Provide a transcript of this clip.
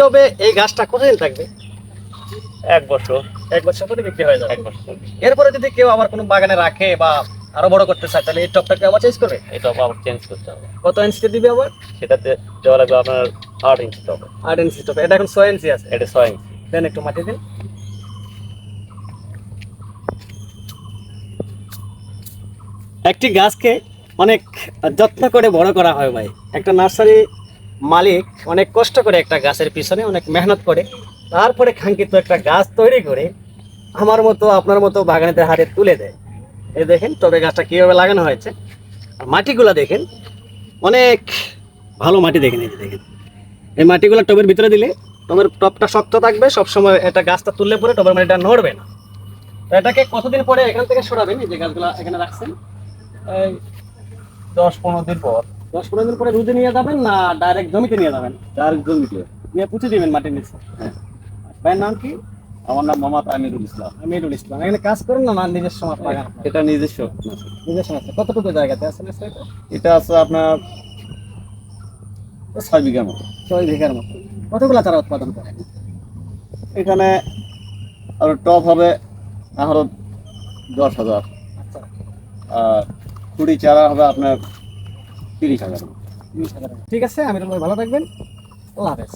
টবে এই গাছটা কতদিন থাকবে? 1 বছর। 1 বছর পরে বিক্রি হয়ে যাবে। 1 বছর। এরপরে যদি কেউ আবার কোনো বাগানে রাখে বা আরো বড় করতে চায়, তাহলে এই টবটাকে আবার চেঞ্জ করবে? এটা আবার চেঞ্জ করতে হবে। কত ইঞ্চিতে দিবে আবার? সেটাতে দেওয়া লাগবে আপনার 8 ইঞ্চি টবে। 8 ইঞ্চি টবে। এটা এখন 6 ইঞ্চি আছে। এটা 6 ইঞ্চি। দেন একটু মাটি দিন। একটি গাছকে অনেক যত্ন করে বড় করা হয় ভাই। একটা নার্সারি মালিক অনেক কষ্ট করে একটা গাছের পিছনে অনেক মেহনত করে, তারপরে কাঙ্ক্ষিত একটা গাছ তৈরি করে আমার মতো আপনার মতো বাগানেদের হাতে তুলে দেয়। এই দেখেন টবে গাছটা কিভাবে লাগানো হয়েছে, আর মাটিগুলা দেখেন, অনেক ভালো মাটি। দেখেন, এই যে দেখেন, এই মাটিগুলো টবের ভিতরে দিলে টবের টবটা শক্ত থাকবে, সবসময় এটা গাছটা তুললে পরে টবের মাটিটা নড়বে না। তো এটাকে কতদিন পরে এখান থেকে সরাবেন? এই যে গাছগুলা এখানে রাখছেন, এই 10-15 দিন পর 10-15 দিন পরে রোদে নিয়ে যাবেন না ডাইরেক্ট জমিতে নিয়ে যাবেন? তার জমিতে। নিয়ে পুঁতে দিবেন মাটির নিচে। হ্যাঁ। ভাইয়ের নাম কি? আমার নাম মোহাম্মদ আমিরুল ইসলাম। আমিরুল ইসলাম। এখানে কাজ করেন না নিজস্ব বাগান? এটা নিজস্ব। নিজস্ব আছে। কতটুকু জায়গাতে আছে না সেটা? এটা আছে আপনার 6 বিঘার মতো। 6 বিঘার মতো। কতগুলা চারা উৎপাদন করেন? এখানে আর টপ হবে আরো 10,000। আচ্ছা, আর কুড়ি চারা হবে আপনার 30,000। 20,000। ঠিক আছে, আমিরুল ভাই, ভালো থাকবেন। আল্লাহ হাফেজ।